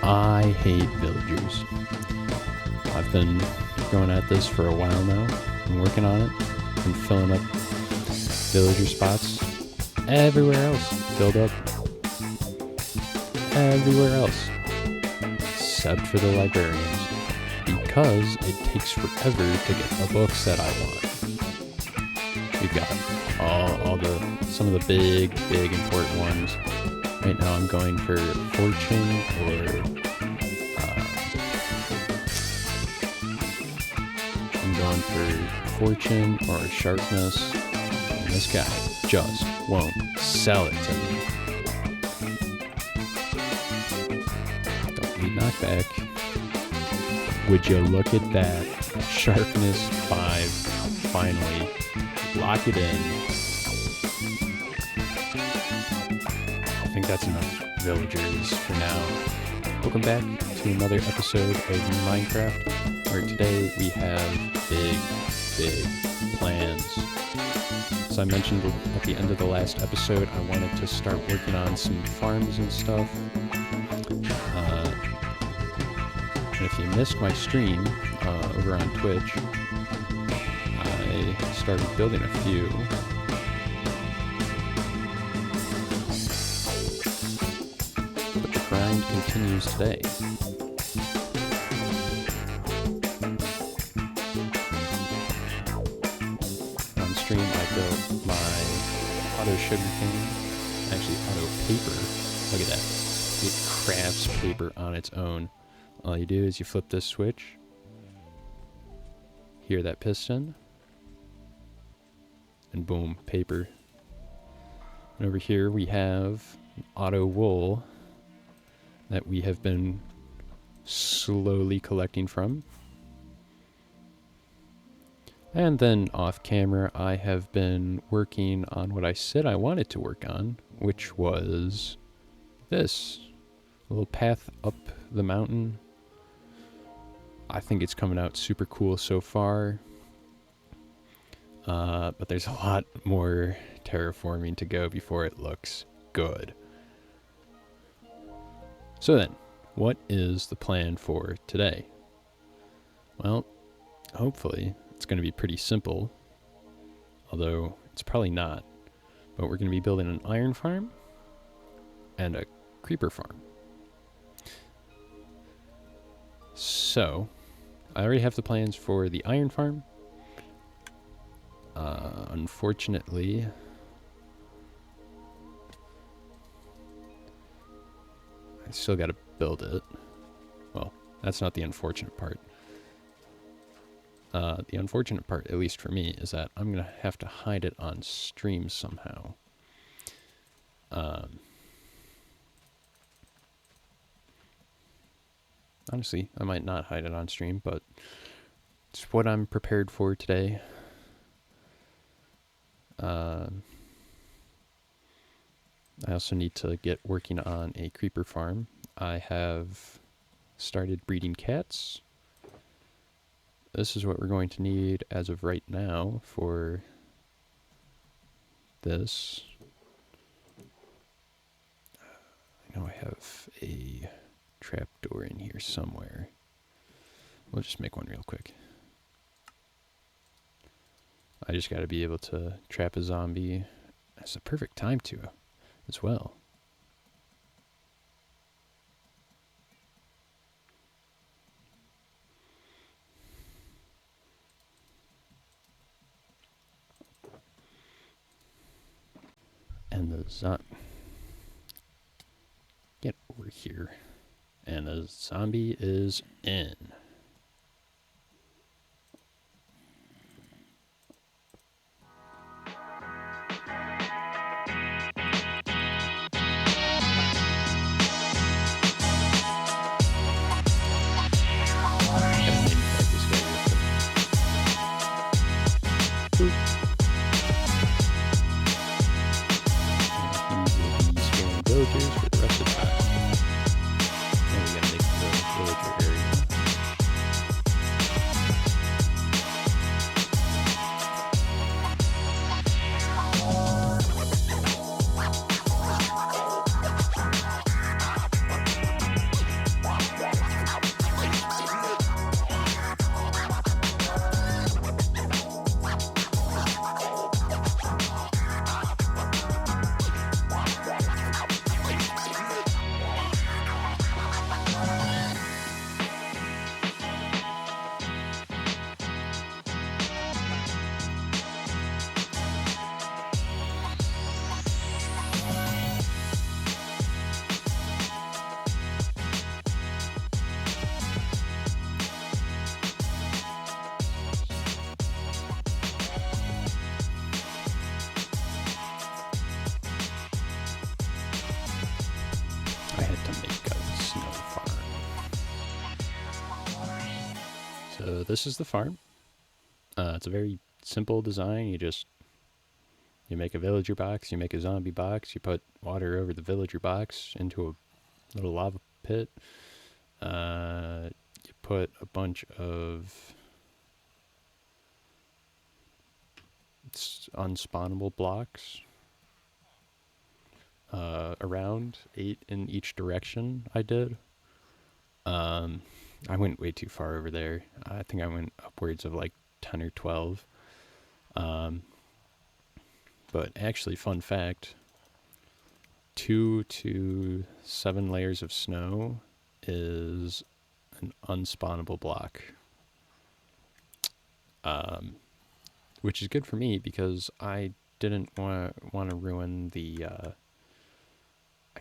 I hate villagers. I've been going at this for a while now. I'm working on it. I'm filling up villager spots everywhere else. Filled up everywhere else. Except for the librarians. Because it takes forever to get the books that I want. We've got some of the big important ones. Right now I'm going for fortune or sharpness. And this guy just won't sell it to me. Don't need knockback. Would you look at that? Sharpness 5. Finally. Lock it in. I think that's enough villagers for now. Welcome back to another episode of Minecraft, where today we have big plans. As I mentioned at the end of the last episode, I wanted to start working on some farms and stuff. And if you missed my stream over on Twitch, I started building a few. But the grind continues today. On stream, I built my auto sugarcane, actually auto paper. Look at that. It crafts paper on its own. All you do is you flip this switch, hear that piston, and boom, paper. And over here we have auto wool that we have been slowly collecting from. And then off camera, I have been working on what I said I wanted to work on, which was this. A little path up the mountain. I think it's coming out super cool so far. But there's a lot more terraforming to go before it looks good. So then, what is the plan for today? Well, hopefully it's going to be pretty simple. Although, it's probably not. But we're going to be building an iron farm and a creeper farm. So, I already have the plans for the iron farm. Unfortunately, I still got to build it. Well, that's not the unfortunate part. The unfortunate part, at least for me, is that I'm going to have to hide it on stream somehow. Honestly, I might not hide it on stream, but it's what I'm prepared for today. I also need to get working on a creeper farm. I have started breeding cats. This is what we're going to need as of right now for this. I know I have a trapdoor in here somewhere. We'll just make one real quick. I just got to be able to trap a zombie. That's the perfect time to as well. And the get over here. And the zombie is in. Villagers for the rest of the time. And we gotta make the villager area. So this is the farm. It's a very simple design. You make a villager box, you make a zombie box, you put water over the villager box into a little lava pit. You put a bunch of unspawnable blocks around, 8 in each direction. I did. I went way too far over there. I think I went upwards of like 10 or 12. But actually, fun fact, 2 to 7 layers of snow is an unspawnable block. Which is good for me because I didn't want to ruin the, I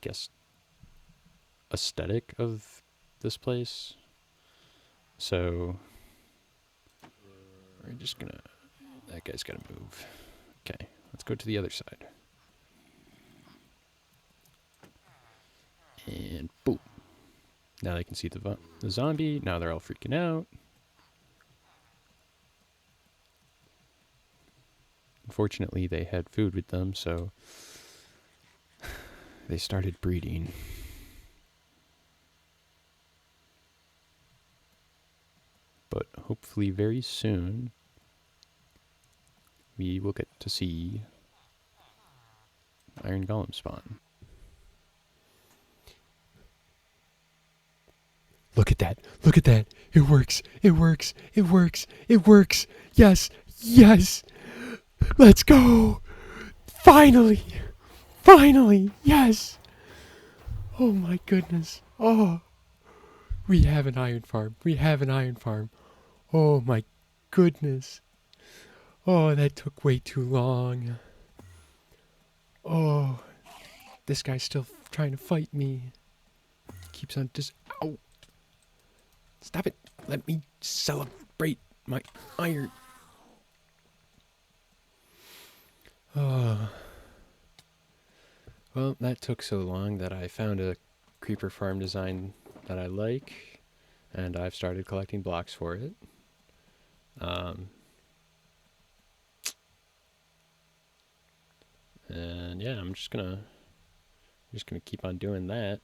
guess, aesthetic of this place. So we're just gonna, that guy's gotta move. Okay, let's go to the other side. And boom. Now they can see the zombie. Now they're all freaking out. Unfortunately, they had food with them, so they started breeding. But hopefully very soon, we will get to see Iron Golem spawn. Look at that. Look at that. It works. It works. It works. It works. Yes. Yes. Let's go. Finally. Finally. Yes. Oh my goodness. Oh. We have an iron farm. We have an iron farm. Oh my goodness. Oh, that took way too long. Oh. This guy's still trying to fight me. Keeps on just... Ow. Stop it. Let me celebrate my iron. Oh. Well, that took so long that I found a creeper farm design that I like, and I've started collecting blocks for it. And yeah, I'm just gonna keep on doing that.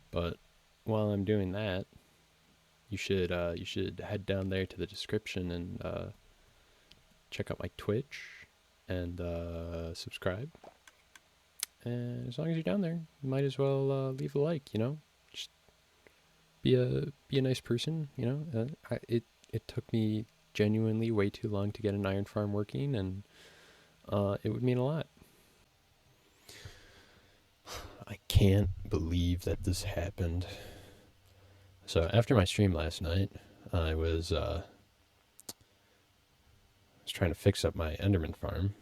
But while I'm doing that, you should head down there to the description and check out my Twitch and subscribe. And as long as you're down there, you might as well leave a like. You know, just be a nice person. You know, it took me genuinely way too long to get an iron farm working, and it would mean a lot. I can't believe that this happened. So after my stream last night, I was trying to fix up my Enderman farm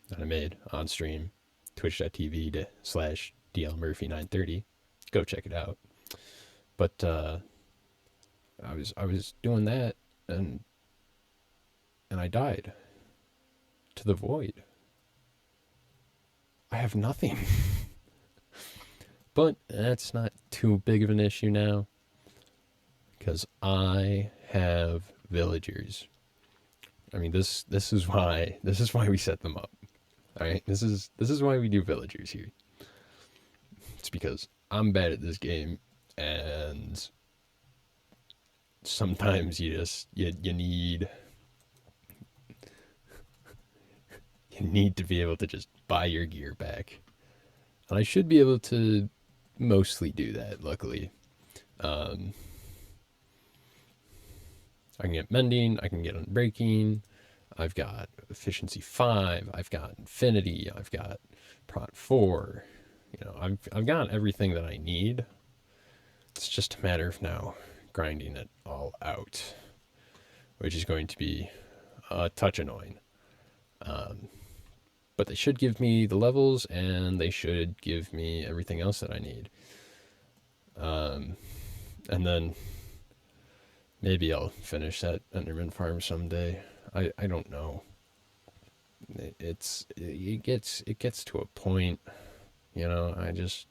that I made on stream, twitch.tv/DLMurphy930. Go check it out. But I was doing that, and I died to the void. I have nothing. But that's not too big of an issue now, because I have villagers. I mean, this is why we set them up. All right, this is why we do villagers here. It's because I'm bad at this game, and sometimes you need to be able to just buy your gear back, and I should be able to mostly do that, luckily. I can get mending, I can get unbreaking, I've got efficiency 5, I've got infinity, I've got prot 4. You know, I've got everything that I need. It's just a matter of now grinding it all out, which is going to be a touch annoying. But they should give me the levels, and they should give me everything else that I need. And then maybe I'll finish that Enderman farm someday. I don't know. It gets to a point, you know, I just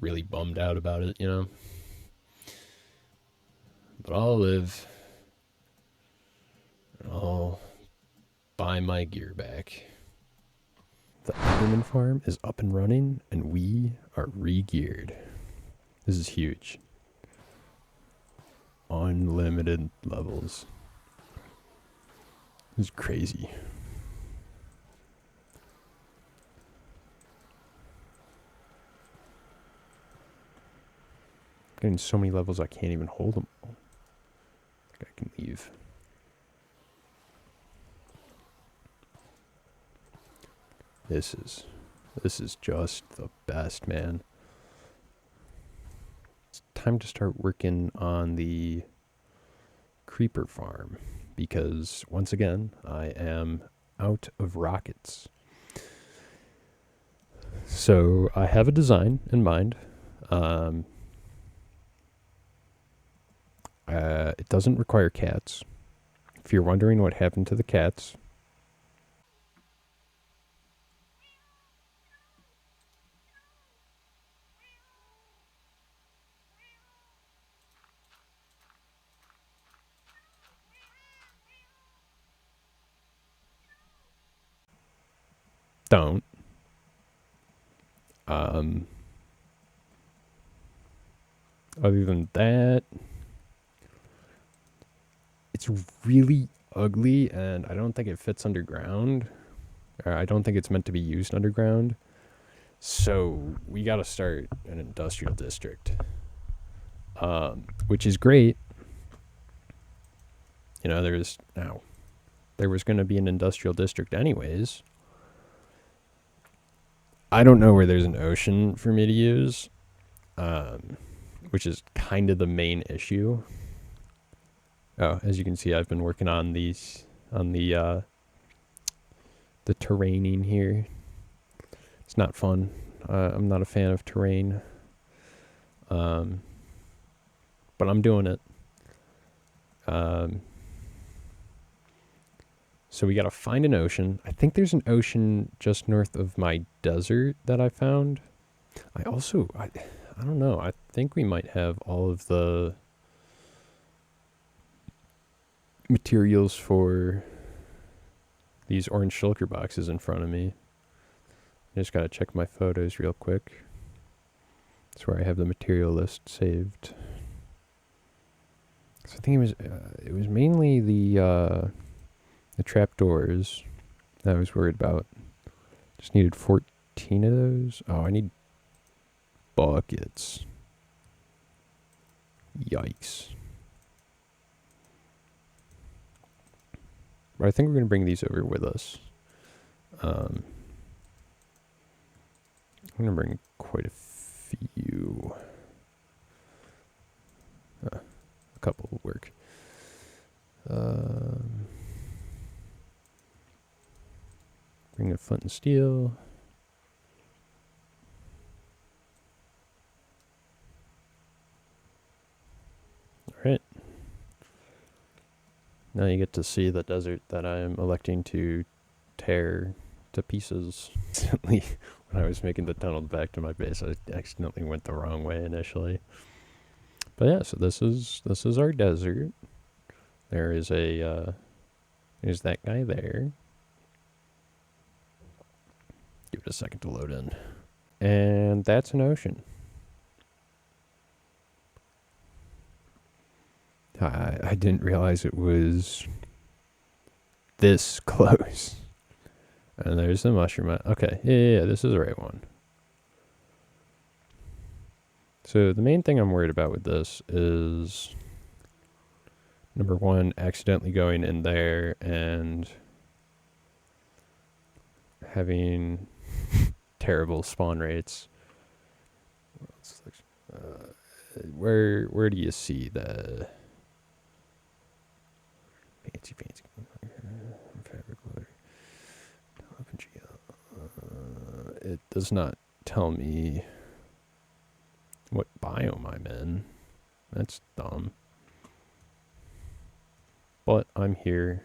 really bummed out about it, you know. But I'll live. I'll buy my gear back. The Enderman farm is up and running, and we are re-geared. This is huge. Unlimited levels. This is crazy. Getting so many levels I can't even hold them all. I can leave. This is just the best, man. It's time to start working on the creeper farm because once again I am out of rockets. So I have a design in mind. It doesn't require cats. If you're wondering what happened to the cats, don't. Other than that, it's really ugly and I don't think it fits underground. I don't think it's meant to be used underground. So we got to start an industrial district, which is great. You know, there was going to be an industrial district anyways. I don't know where there's an ocean for me to use, which is kind of the main issue. Oh, as you can see, I've been working on the terraining here. It's not fun. I'm not a fan of terrain. But I'm doing it. So we got to find an ocean. I think there's an ocean just north of my desert that I found. I don't know. I think we might have all of the materials for these orange shulker boxes in front of me. I just got to check my photos real quick. That's where I have the material list saved. So I think it was mainly the trapdoors that I was worried about. Just needed 14 of those. Oh, I need buckets. Yikes. But I think we're going to bring these over with us. I'm going to bring quite a few. A couple will work. Bring a flint and steel. Alright. Now you get to see the desert that I am electing to tear to pieces. When I was making the tunnel back to my base, I accidentally went the wrong way initially. But yeah, so this is our desert. There is there's that guy there. Give it a second to load in. And that's an ocean. I didn't realize it was this close. And there's the mushroom. Okay, yeah, this is the right one. So the main thing I'm worried about with this is, number one, accidentally going in there and having terrible spawn rates. Where do you see the fancy fabric loader? It does not tell me what biome I'm in. That's dumb. But I'm here.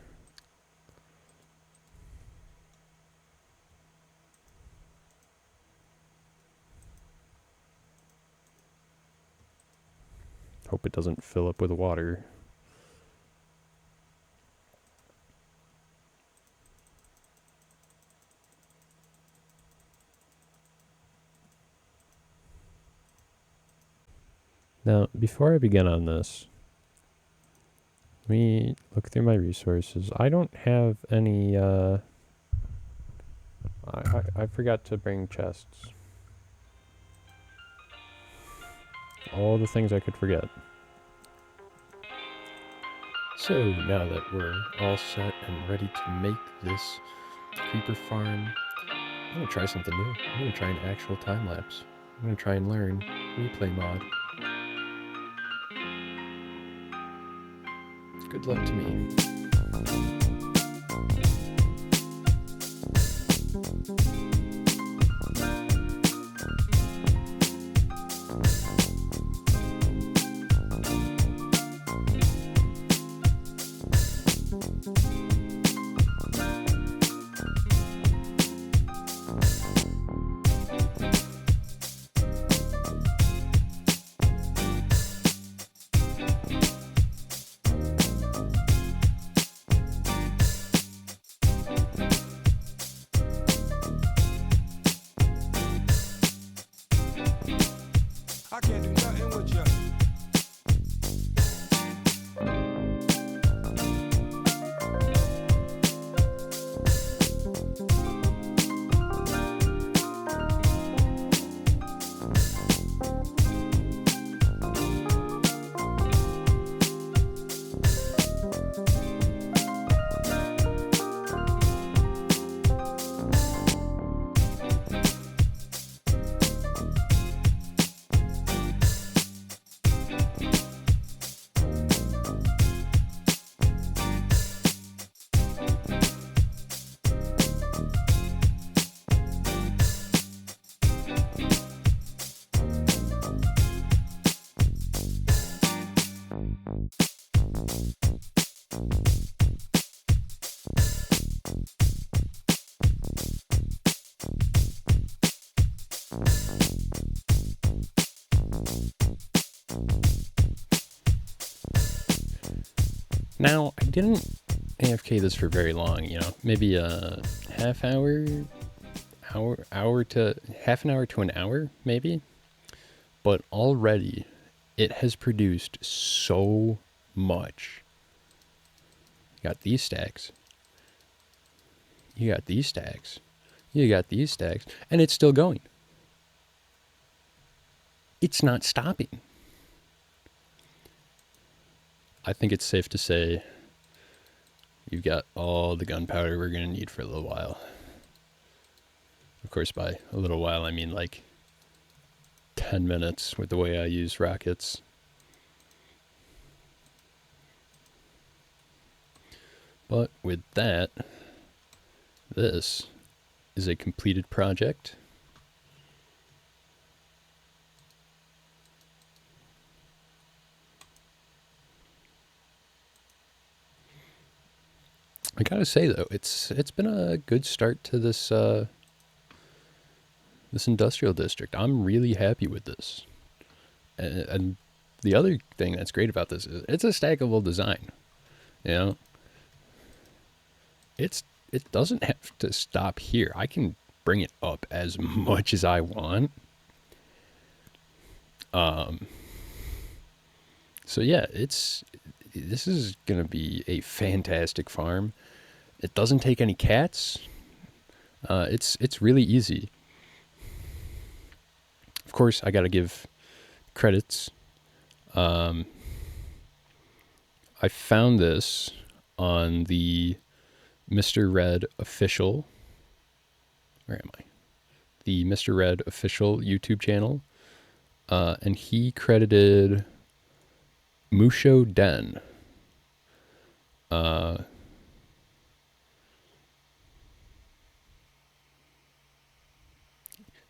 Hope it doesn't fill up with water. Now, before I begin on this, let me look through my resources. I don't have any, I forgot to bring chests. All the things I could forget. So, now that we're all set and ready to make this creeper farm, I'm going to try something new. I'm going to try an actual time-lapse. I'm going to try and learn replay mod. Good luck to me. I can't do nothing with you. Now, I didn't AFK this for very long, you know, maybe a half hour to half an hour to an hour, maybe. But already it has produced so much. You got these stacks. You got these stacks. You got these stacks. And it's still going. It's not stopping. I think it's safe to say you've got all the gunpowder we're going to need for a little while. Of course, by a little while, I mean like 10 minutes with the way I use rockets. But with that, this is a completed project. I gotta say though, it's been a good start to this this industrial district. I'm really happy with this. And the other thing that's great about this is it's a stackable design. You know, it doesn't have to stop here. I can bring it up as much as I want. So yeah, this is gonna be a fantastic farm. It doesn't take any cats. It's really easy. Of course, I gotta give credits. I found this on the Mr. Red official. Where am I? The Mr. Red official YouTube channel, and he credited Musho Den.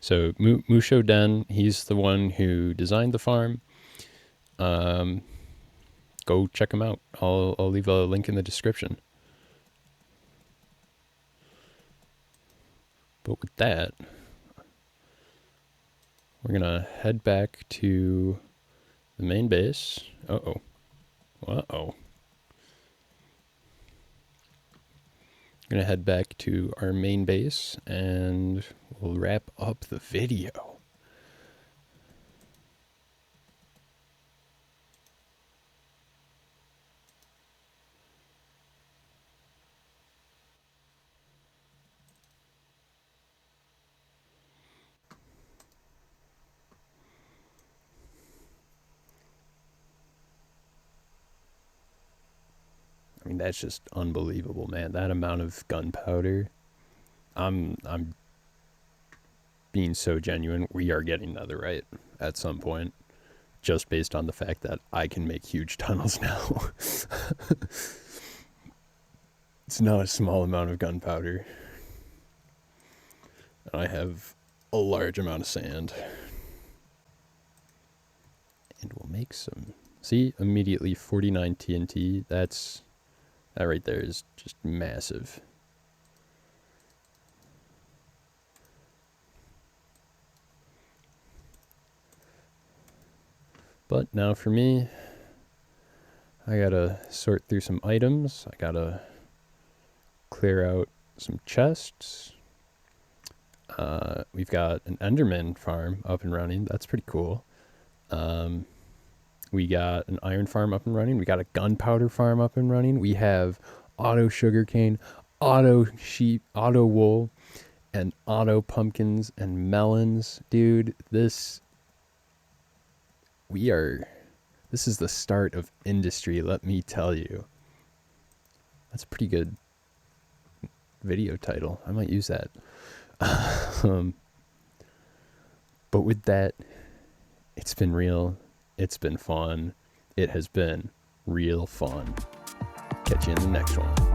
So Musho Den, he's the one who designed the farm. Go check him out. I'll leave a link in the description. But with that, we're gonna head back to the main base. Uh-oh. Uh-oh. Gonna head back to our main base and we'll wrap up the video. I mean, that's just unbelievable, man. That amount of gunpowder. I'm being so genuine. We are getting netherite at some point, just based on the fact that I can make huge tunnels now. It's not a small amount of gunpowder. I have a large amount of sand. And we'll make some. See, immediately 49 TNT. That right there is just massive. But now for me, I gotta sort through some items. I gotta clear out some chests. We've got an Enderman farm up and running. That's pretty cool. We got an iron farm up and running. We got a gunpowder farm up and running. We have auto sugarcane, auto sheep, auto wool, and auto pumpkins and melons. Dude, this is the start of industry, let me tell you. That's a pretty good video title. I might use that. But with that, it's been real. It's been fun. It has been real fun. Catch you in the next one.